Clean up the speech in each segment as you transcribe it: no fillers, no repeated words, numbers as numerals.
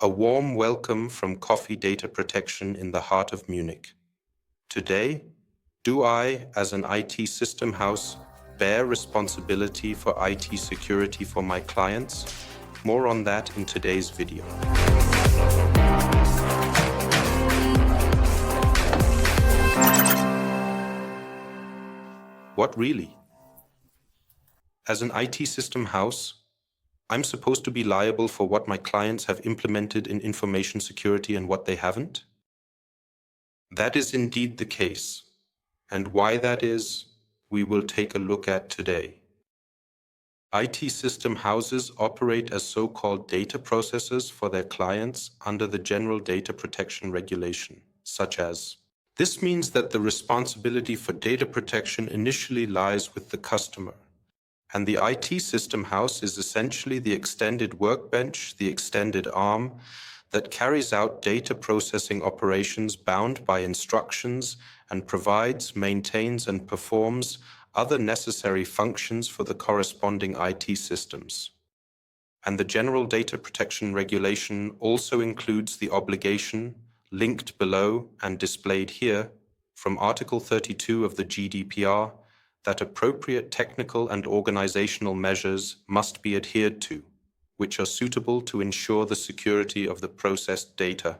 A warm welcome from Coffee Data Protection in the heart of Munich. Today, do I, as an IT system house, bear responsibility for IT security for my clients? More on that in today's video. What really? As an IT system house, I'm supposed to be liable for what my clients have implemented in information security and what they haven't? That is indeed the case, and why that is, we will take a look at today. IT system houses operate as so-called data processors for their clients under the General Data Protection Regulation, such as. This means that the responsibility for data protection initially lies with the customer. And the IT system house is essentially the extended workbench, the extended arm, that carries out data processing operations bound by instructions and provides, maintains, and performs other necessary functions for the corresponding IT systems. And the General Data Protection Regulation also includes the obligation, linked below and displayed here, from Article 32 of the GDPR, that appropriate technical and organizational measures must be adhered to, which are suitable to ensure the security of the processed data.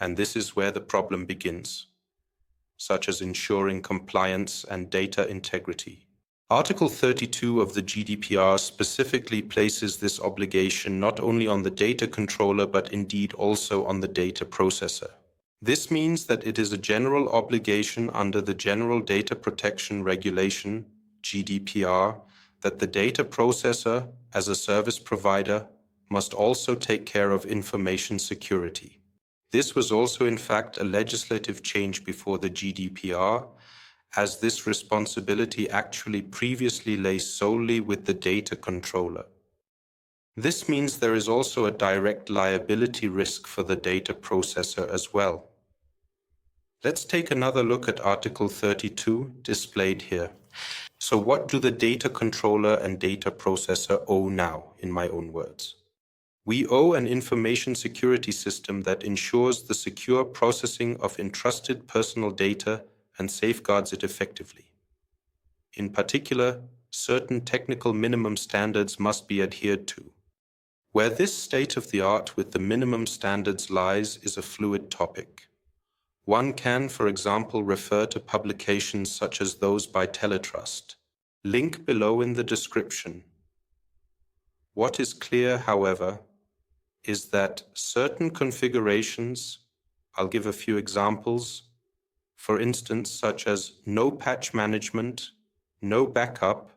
And this is where the problem begins, such as ensuring compliance and data integrity. Article 32 of the GDPR specifically places this obligation not only on the data controller, but indeed also on the data processor. This means that it is a general obligation under the General Data Protection Regulation, GDPR, that the data processor, as a service provider, must also take care of information security. This was also in fact a legislative change before the GDPR, as this responsibility actually previously lay solely with the data controller. This means there is also a direct liability risk for the data processor as well. Let's take another look at Article 32, displayed here. So what do the data controller and data processor owe now, in my own words? We owe an information security system that ensures the secure processing of entrusted personal data and safeguards it effectively. In particular, certain technical minimum standards must be adhered to. Where this state-of-the-art with the minimum standards lies is a fluid topic. One can, for example, refer to publications such as those by Teletrust. Link below in the description. What is clear, however, is that certain configurations, I'll give a few examples, for instance, such as no patch management, no backup,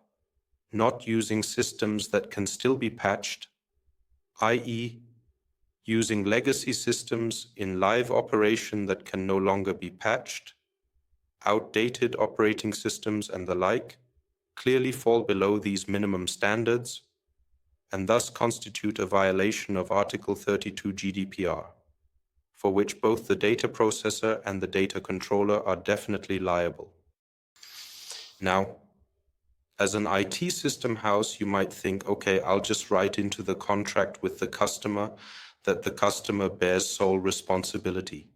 not using systems that can still be patched, i.e., using legacy systems in live operation that can no longer be patched, outdated operating systems and the like, clearly fall below these minimum standards and thus constitute a violation of Article 32 GDPR, for which both the data processor and the data controller are definitely liable. Now, as an IT system house, you might think, okay, I'll just write into the contract with the customer that the customer bears sole responsibility.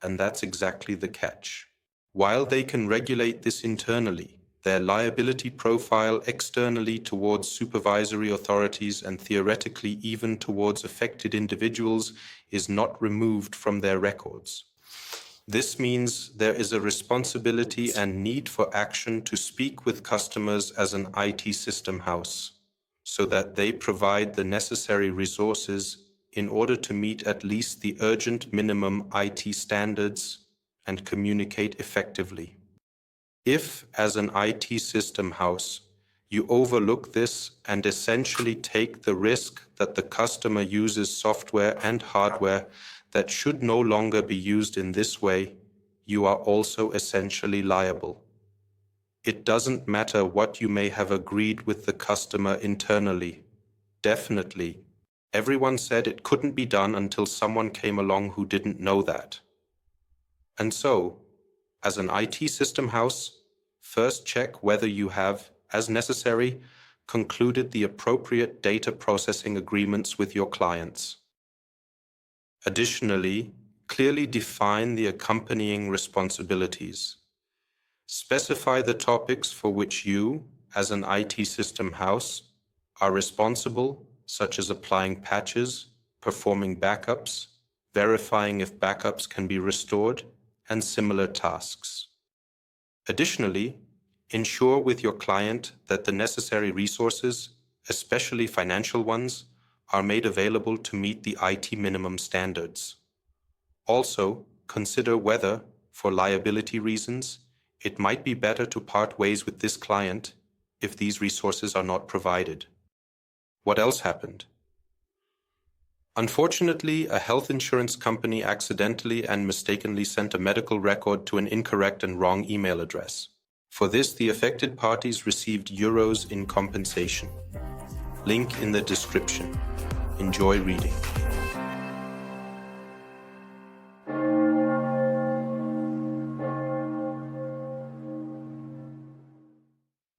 And that's exactly the catch. While they can regulate this internally, their liability profile externally towards supervisory authorities and theoretically even towards affected individuals is not removed from their records. This means there is a responsibility and need for action to speak with customers as an IT system house, so that they provide the necessary resources in order to meet at least the urgent minimum IT standards and communicate effectively. If, as an IT system house, you overlook this and essentially take the risk that the customer uses software and hardware that should no longer be used in this way, you are also essentially liable. It doesn't matter what you may have agreed with the customer internally. Definitely, everyone said it couldn't be done until someone came along who didn't know that. And so, as an IT system house, first check whether you have, as necessary, concluded the appropriate data processing agreements with your clients. Additionally, clearly define the accompanying responsibilities. Specify the topics for which you, as an IT system house, are responsible, such as applying patches, performing backups, verifying if backups can be restored, and similar tasks. Additionally, ensure with your client that the necessary resources, especially financial ones, are made available to meet the IT minimum standards. Also, consider whether, for liability reasons, it might be better to part ways with this client if these resources are not provided. What else happened? Unfortunately, a health insurance company accidentally and mistakenly sent a medical record to an incorrect and wrong email address. For this, the affected parties received euros in compensation. Link in the description. Enjoy reading.